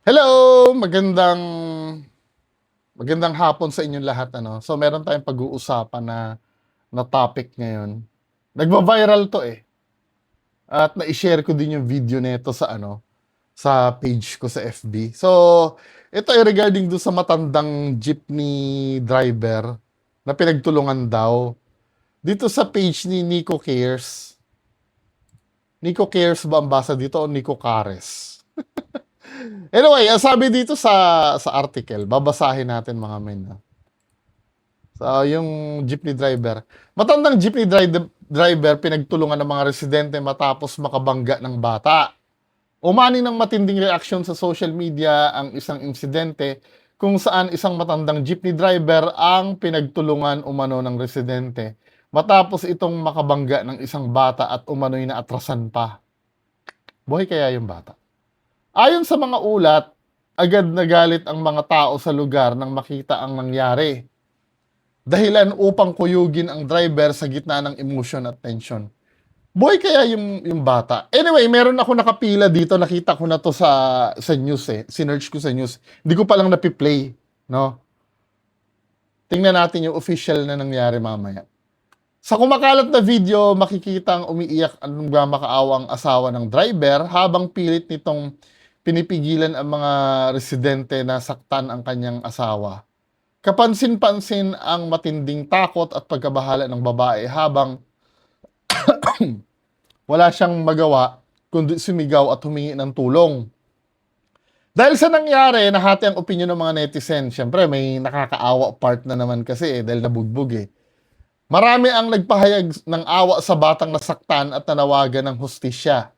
Hello! Magandang hapon sa inyong lahat, ano. So, meron tayong pag-uusapan na topic ngayon. Nagva-viral 'to, eh, at nai-share ko din yung video nito sa page ko sa FB. So, ito ay regarding dun sa matandang jeepney driver na pinagtulungan daw. Dito sa page ni Nico Cares. Nico Cares ba ang basa dito o Nico Cares? Anyway, ang sabi dito sa article, babasahin natin mga men. So, yung jeepney driver. Matandang driver pinagtulungan ng mga residente matapos makabangga ng bata. Umani ng matinding reaksyon sa social media ang isang insidente kung saan isang matandang jeepney driver ang pinagtulungan umano ng residente matapos itong makabangga ng isang bata at umano'y naatrasan pa. Buhay kaya yung bata? Ayon sa mga ulat, agad nagalit ang mga tao sa lugar nang makita ang nangyari. Dahilan upang kuyugin ang driver sa gitna ng emotion at tension. Boy kaya yung bata. Anyway, meron ako nakapila dito. Nakita ko na to sa news eh. Sinearch ko sa news. Hindi ko palang napiplay. No? Tingnan natin yung official na nangyari mamaya. Sa kumakalat na video, makikita ang umiiyak ang nagmamakaawang asawa ng driver habang pilit nitong pinipigilan ang mga residente na saktan ang kanyang asawa. Kapansin-pansin ang matinding takot at pagkabahala ng babae habang wala siyang magawa kundi sumigaw at humingi ng tulong. Dahil sa nangyari, nahati ang opinion ng mga netizen. Siyempre, may nakakaawa part na naman kasi dahil nabugbog eh. Marami ang nagpahayag ng awa sa batang nasaktan at nanawagan ng hustisya.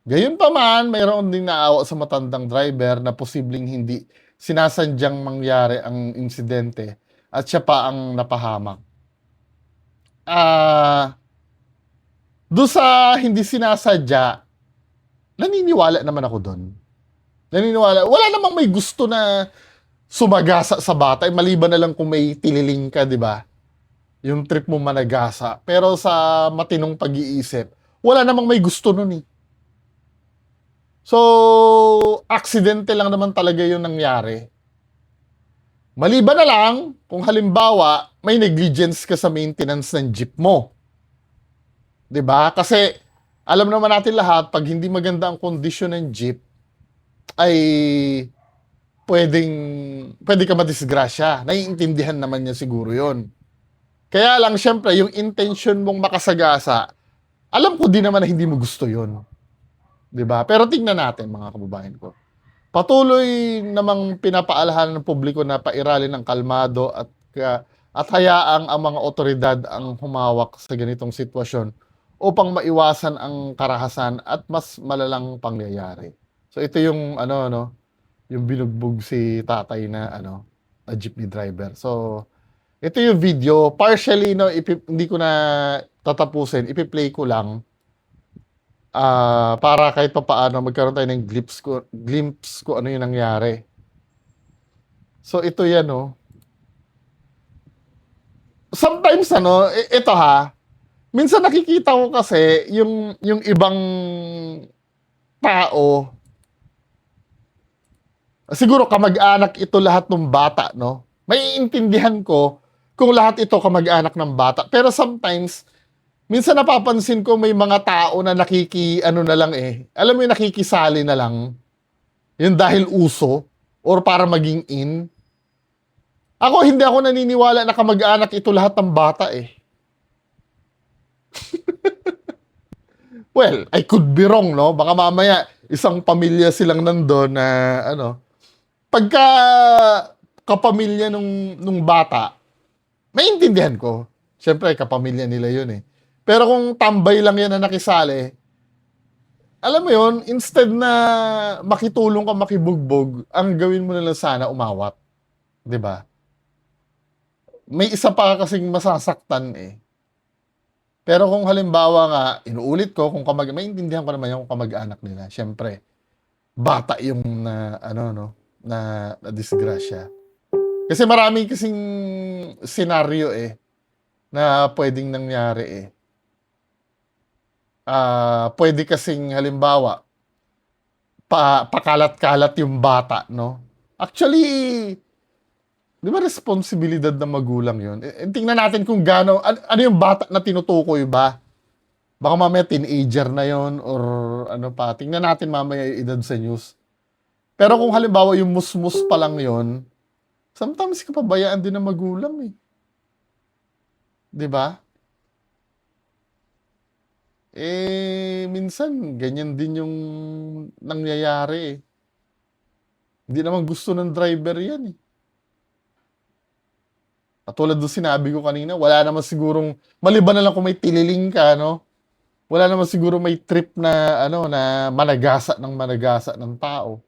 Gayunpaman, mayroon ding naawa sa matandang driver na posibleng hindi sinasadyang mangyari ang insidente at siya pa ang napahamak. Doon sa hindi sinasadya, naniniwala naman ako doon. Naniniwala. Wala namang may gusto na sumagasa sa bata. Maliban na lang kung may tililing ka, di ba? Yung trip mo managasa. Pero sa matinong pag-iisip, wala namang may gusto nun eh. So, aksidente lang naman talaga yung nangyari. Maliban na lang kung halimbawa may negligence ka sa maintenance ng jeep mo. 'Di ba? Kasi alam naman natin lahat pag hindi maganda ang kondisyon ng jeep ay pwedeng pwede ka madisgrasya. Naiintindihan naman niya siguro 'yon. Kaya lang syempre yung intention mong makasagasa, alam ko din naman na hindi mo gusto 'yon. 'Di ba? Pero tingnan natin mga kababayan ko. Patuloy namang pinapaalahan ng publiko na pairalin ng kalmado at hayaang ang mga otoridad ang humawak sa ganitong sitwasyon upang maiwasan ang karahasan at mas malalang pangyayari. So ito yung yung binugbog si tatay na jeepney driver. So ito yung video, partially hindi ko na tatapusin, ipi-play ko lang para kahit papaano magkaroon tayo ng glimpse ko ano yung nangyari. So ito yan Sometimes ito minsan nakikita ko kasi yung ibang tao, siguro kamag-anak ito lahat ng bata, no? Maiintindihan ko kung lahat ito kamag-anak ng bata. Pero sometimes, minsan napapansin ko may mga tao na na lang eh. Alam mo yung nakikisali na lang. Yun dahil uso or para maging in. Ako, hindi ako naniniwala na kamag-anak ito lahat ng bata eh. Well, I could be wrong, no? Baka mamaya, isang pamilya silang nandun na, pagka kapamilya nung bata, maintindihan ko. Siyempre, kapamilya nila yun eh. Pero kung tambay lang yan na nakisali, alam mo yun, instead na makitulong ka makibugbog, ang gawin mo na lang sana umawat. 'Di ba? May isa pa kasing masasaktan eh. Pero kung halimbawa nga, inuulit ko, kung maintindihan ko naman yung kamag-anak nila. Siyempre, bata yung na disgrasya. Kasi marami kasing senaryo eh, na pwedeng nangyari eh. Pwede kasing halimbawa, pakalat-kalat yung bata, no? Actually, di ba responsibilidad ng magulang yun? Tingnan natin kung ano yung bata na tinutukoy ba? Baka mamaya teenager na yon or ano pa. Tingnan natin mamaya yung edad sa news. Pero kung halimbawa yung musmus pa lang yon, sometimes kapabayaan din ng magulang eh. Di ba? Minsan, ganyan din yung nangyayari eh. Hindi naman gusto ng driver yan eh. Katulad doon sinabi ko kanina, wala naman sigurong, maliban na lang kung may tililing ka, no? Wala naman siguro may trip na, ano, na managasa ng tao.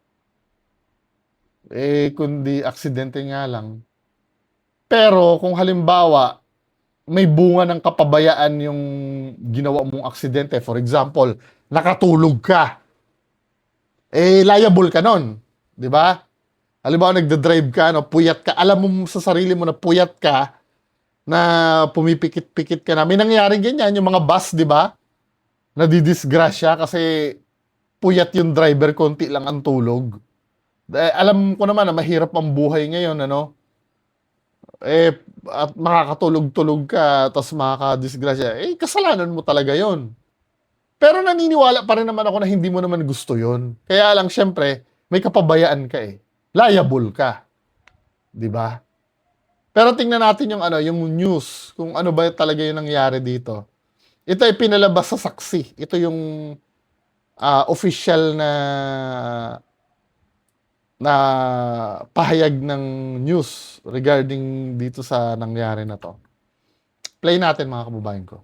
Kundi aksidente nga lang. Pero kung halimbawa, may bunga ng kapabayaan yung ginawa mong aksidente. For example, nakatulog ka. Liable ka nun. Di ba? Halimbawa, nagda-drive ka, no, puyat ka. Alam mo sa sarili mo na puyat ka, na pumipikit-pikit ka na. May nangyaring ganyan, yung mga bus, di ba? Nadidisgrasya kasi puyat yung driver, konti lang ang tulog. Alam ko naman na mahirap ang buhay ngayon, ano? At makakatulog-tulog ka, tapos makakadisgrasya, kasalanan mo talaga yon. Pero naniniwala pa rin naman ako na hindi mo naman gusto yon. Kaya lang, syempre, may kapabayaan ka eh. Liable ka. Di ba? Pero tingnan natin yung ano, yung news, kung ano ba talaga yung nangyari dito. Ito ay pinalabas sa saksi. Ito yung official na pahayag ng news regarding dito sa nangyari na to. Play natin mga kababayan ko.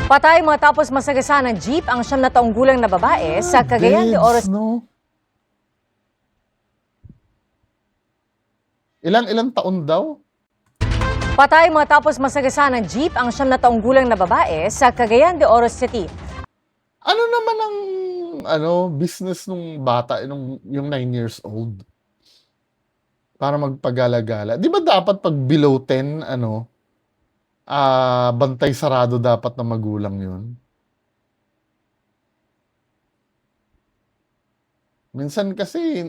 Patay matapos masagasaan ng jeep ang 9 na taong gulang na babae sa Cagayan de Oro. No? Ilang taon daw? Patay matapos masagasaan ng jeep ang 9 na taong gulang na babae sa Cagayan de Oro City. Ano naman ang business nung bata, yung 9 years old? Para magpagala-gala. Di ba dapat pag below 10, bantay sarado dapat na magulang yun? Minsan kasi,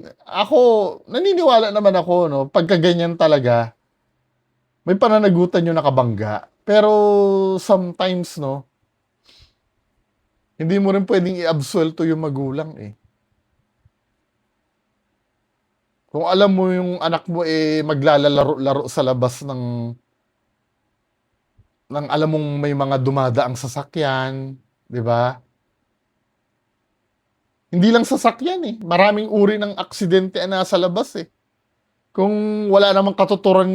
naniniwala naman ako, no, pagka ganyan talaga, may pananagutan yung nakabangga. Pero sometimes, no, hindi mo rin pwedeng i-absuelto yung magulang eh. Kung alam mo yung anak mo maglalaro-laro sa labas ng alam mong may mga dumadaang sasakyan, di ba? Hindi lang sasakyan eh. Maraming uri ng aksidente na nasa labas eh. Kung wala namang katuturan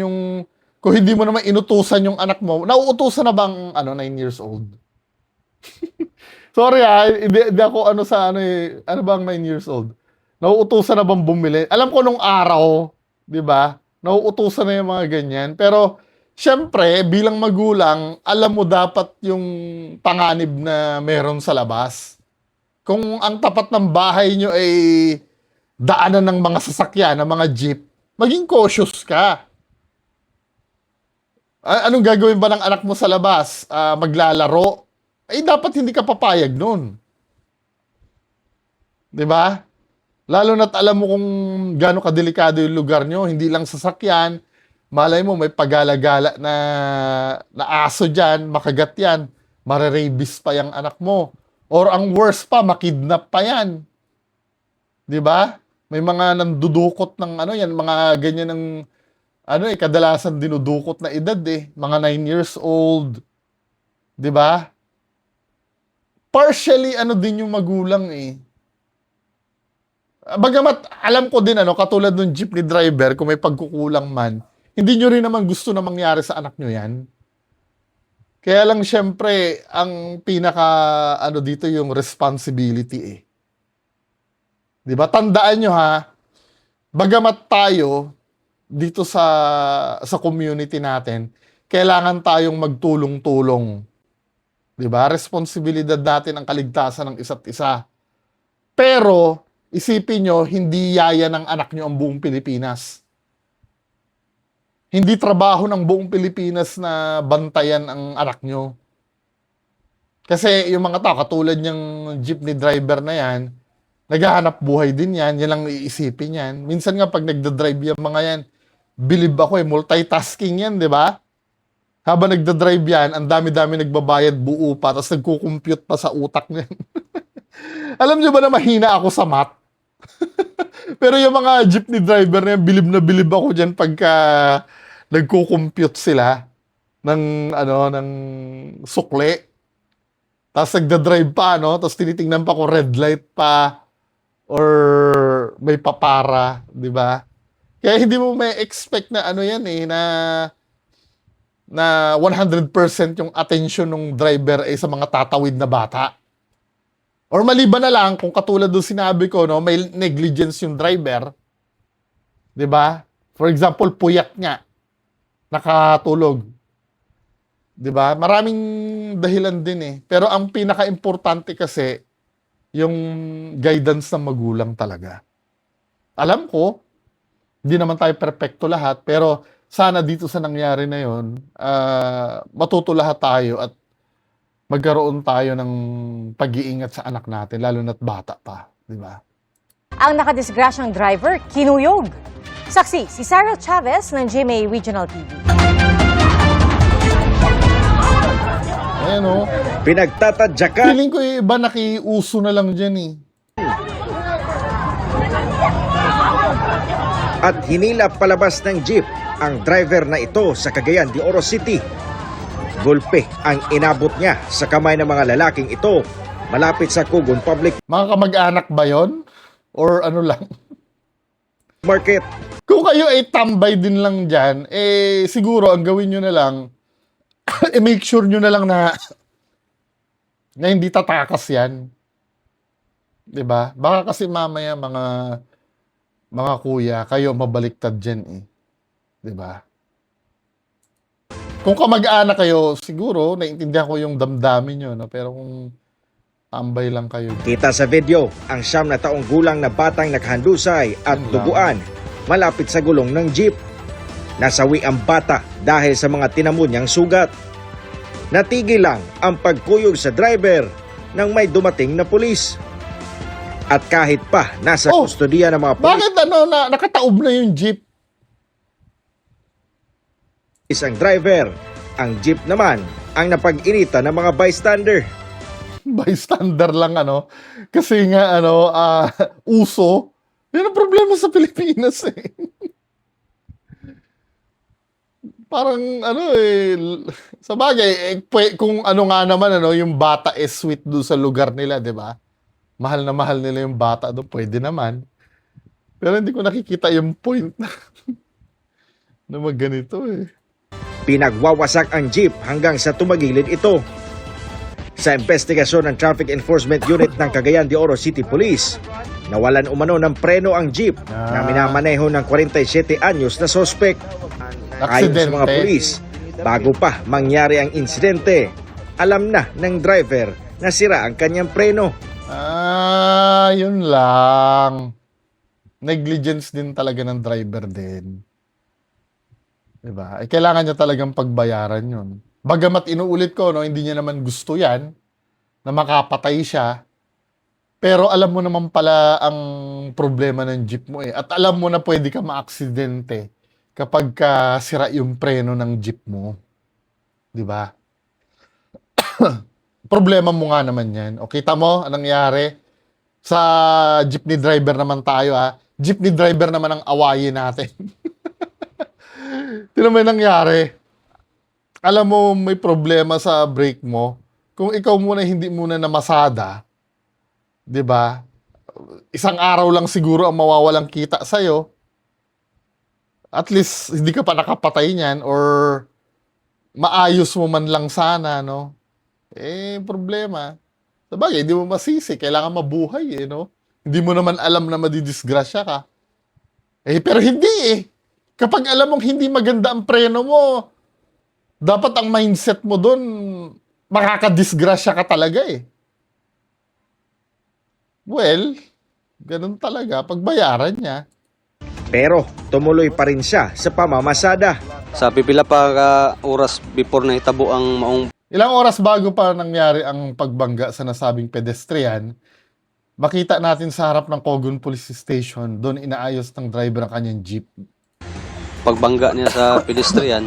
kung hindi mo naman inutusan yung anak mo, nauutusan na bang 9 years old? Sorry hindi ako ano bang 9 years old? Nauutusan na bang bumili? Alam ko nung araw, 'di ba? Nauutusan na yung mga ganyan. Pero syempre, bilang magulang, alam mo dapat yung panganib na meron sa labas. Kung ang tapat ng bahay nyo ay daanan ng mga sasakyan, ng mga jeep, maging cautious ka. Anong gagawin ba ng anak mo sa labas? Maglalaro? Dapat hindi ka papayag nun. 'Di ba? Lalo na't alam mo kung gaano kadelikado yung lugar nyo, hindi lang sasakyan, malay mo may pagala-gala na aso dyan, makagat yan, marerabies pa yung anak mo. Or ang worst pa, makidnap pa yan. 'Di ba? May mga nandudukot ng yan, mga ganyan ng kadalasan dinudukot na edad eh, mga 9 years old. 'Di ba? Partially din yung magulang eh. Bagamat alam ko din katulad ng jeepney driver, kung may pagkukulang man, hindi nyo rin naman gusto na mangyari sa anak nyo yan. Kaya lang syempre, ang pinaka dito yung responsibility eh. 'Di ba? Tandaan nyo ha, bagamat tayo dito sa community natin, kailangan tayong magtulong-tulong. 'Di ba? Responsibilidad natin ang kaligtasan ng isa't isa. Pero isipin nyo, hindi yaya ng anak nyo ang buong Pilipinas. Hindi trabaho ng buong Pilipinas na bantayan ang anak nyo. Kasi yung mga tao, katulad niyang jeepney driver na yan, Naghahanap buhay din yan. Yan lang iisipin yan. Minsan nga pag nagdadrive yung mga yan, believe ako multitasking yan, di ba? Habang nagdadrive yan, ang dami-dami nagbabayad buo pa, tapos nagko-compute pa sa utak niyan. Alam niyo ba na mahina ako sa math? Pero yung mga jeepney driver na yan, bilib ako dyan pagka nagko-compute sila ng sukli. Tapos nagdadrive pa, no? Tapos tinitingnan pa kung red light pa or may papara, di ba? Kaya hindi mo may expect na ano yan na 100% yung attention ng driver ay sa mga tatawid na bata. Or maliban na lang kung katulad doon sinabi ko, no, may negligence yung driver. 'Di ba? For example, puyat nga. Nakatulog. 'Di ba? Maraming dahilan din eh. Pero ang pinaka-importante kasi yung guidance ng magulang talaga. Alam ko, hindi naman tayo perpekto lahat, pero sana dito sa nangyari na yon, matuto lahat tayo at magkaroon tayo ng pag-iingat sa anak natin, lalo na't bata pa, di ba? Ang nakadisgrasyang driver, kinuyog. Saksi, si Sarah Chavez ng GMA Regional TV. Ayan o. Pinagtatadyakan Feeling ko yung iba nakiuso na lang dyan eh. at hinilap palabas ng jeep ang driver na ito sa Cagayan de Oro City. Gulpe ang inabot niya sa kamay ng mga lalaking ito malapit sa Kugon Public Mga kamag-anak ba yon? Or ano lang? Market. Kung kayo ay tambay din lang dyan, siguro ang gawin nyo na lang, make sure nyo na lang na hindi tatakas yan. 'Di ba? Baka kasi mamaya mga kuya, kayo mabaliktad dyan eh. 'Di ba? Kung kamag-anak kayo, siguro naiintindihan ko yung damdamin nyo, no? Pero kung tambay lang kayo. Kita sa video ang 9 na taong gulang na batang nakahandusay at duguan malapit sa gulong ng jeep. Nasawi ang bata dahil sa mga tinamo niyang sugat. Natigil lang ang pagkuyog sa driver nang may dumating na pulis. At kahit pa nasa kustodiya ng mga pulis Bakit nakataob na yung jeep? ang driver, ang jeep naman ang napag-initan ng mga bystander. Bystander lang kasi nga uso. Yan ang problema sa Pilipinas eh. Parang sa bagay kung nga naman yung bata is sweet doon sa lugar nila, 'di ba? Mahal na mahal nila yung bata doon, pwede naman. Pero hindi ko nakikita yung point na magganito eh. Pinagwawasak ang jeep hanggang sa tumagilid ito. Sa investigasyon ng Traffic Enforcement Unit ng Cagayan de Oro City Police, nawalan umano ng preno ang jeep na minamaneho ng 47 anyos na sospek. Ayon sa mga pulis, bago pa mangyari ang insidente, alam na ng driver na sira ang kanyang preno. Yun lang. Negligence din talaga ng driver din. Diba? Kailangan niya talagang pagbayaran yun. Bagamat inuulit ko, hindi niya naman gusto yan, na makapatay siya. Pero alam mo naman pala ang problema ng jeep mo eh. At alam mo na pwede ka maaksidente kapag sira yung preno ng jeep mo. Diba? Problema mo nga naman yan. O kita mo, anong nangyari? Sa jeepney driver naman tayo Jeepney driver naman ang awayin natin. Tignan mo yung nangyari. Alam mo, may problema sa brake mo. Kung ikaw muna hindi muna namasada, 'di ba? Isang araw lang siguro ang mawawalang kita sa'yo. At least, hindi ka pa nakapatay niyan or maayos mo man lang sana, no? Problema. Sabagay, hindi mo masisi. Kailangan mabuhay, no? Hindi mo naman alam na madidisgrasya ka. Pero hindi eh. Kapag alam mong hindi maganda ang preno mo, dapat ang mindset mo doon, makakadisgrasya ka talaga eh. Well, ganun talaga. Pagbayaran niya. Pero tumuloy pa rin siya sa pamamasada. Sa pipila pa ka oras before na hitabo ang maong Ilang oras bago pa nangyari ang pagbangga sa nasabing pedestrian, makita natin sa harap ng Cogon Police Station, doon inaayos ng driver ang kanyang jeep. Pagbangga niya sa pedestrian,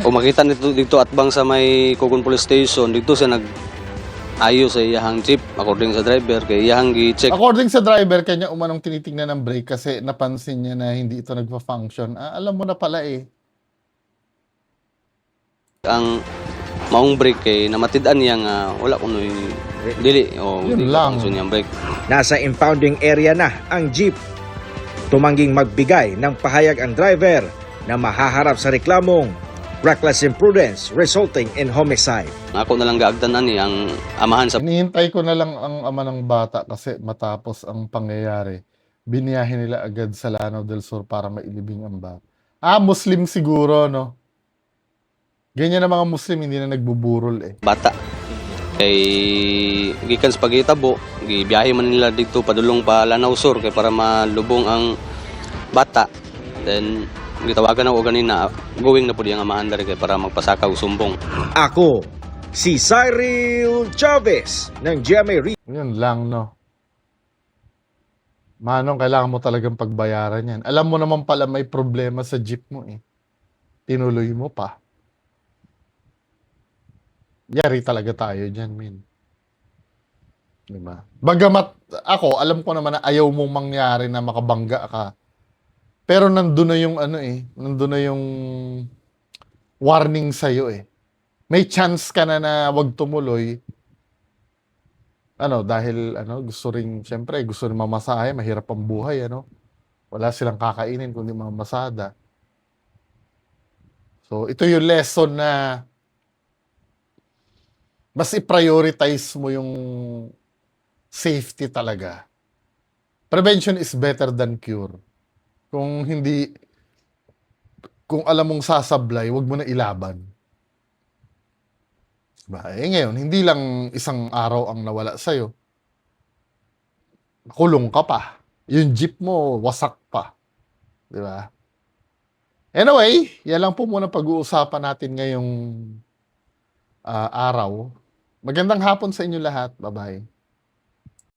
kung makita nito dito at bang sa may Cogon Police Station, dito siya nag-ayos sa iyahang jeep according sa driver kay iyahang gi-check According sa driver, kanya umanong tinitingnan ng brake kasi napansin niya na hindi ito nagpa-function. Alam mo na pala eh. ang maong brake kay namatid-an niya nga wala kunoy dili o Yun hindi lang. function yung brake. Nasa impounding area na ang jeep. Tumangging magbigay ng pahayag ang driver na mahaharap sa reklamong reckless imprudence resulting in homicide. Ako na lang gaagdanan ni ang amahan sa Hinihintay ko na lang ang ama ng bata kasi matapos ang pangyayari, biniyahe nila agad sa Lanao del Sur para mailibing ang bata. Muslim siguro, no? Ganyan ang mga Muslim, hindi na nagbuburol eh. bata. Kay gikan sa Pagitabo, gibiyahe man nila dito padulong pa Lanao Sur kay para malubong ang bata. Then gitawagan ako ganina, going na po ang amahan diri kay para magpasakaw sumbong. Ako, si Cyril Chavez ng GMA Yun lang, no? Manong, kailangan mo talagang pagbayaran yan. Alam mo naman pala may problema sa jeep mo eh. Tinuloy mo pa. Yari talaga tayo dyan, min. Diba? Bagamat ako, alam ko naman na ayaw mong mangyari na makabangga ka. Pero nandun na yung ano eh, nandun na yung warning sa'yo eh. May chance ka na wag tumuloy. Dahil gusto rin, syempre, gusto rin mamasahe, mahirap ang buhay, Wala silang kakainin kundi mga masada. So, ito yung lesson na mas i-prioritize mo yung safety talaga. Prevention is better than cure. Kung alam mong sasablay, wag mo na ilaban. Diba? Ngayon, hindi lang isang araw ang nawala sa'yo. Kulong ka pa. Yung jeep mo, wasak pa. Diba? Anyway, yan lang po muna pag-uusapan natin ngayong araw. Magandang hapon sa inyo lahat. Bye-bye.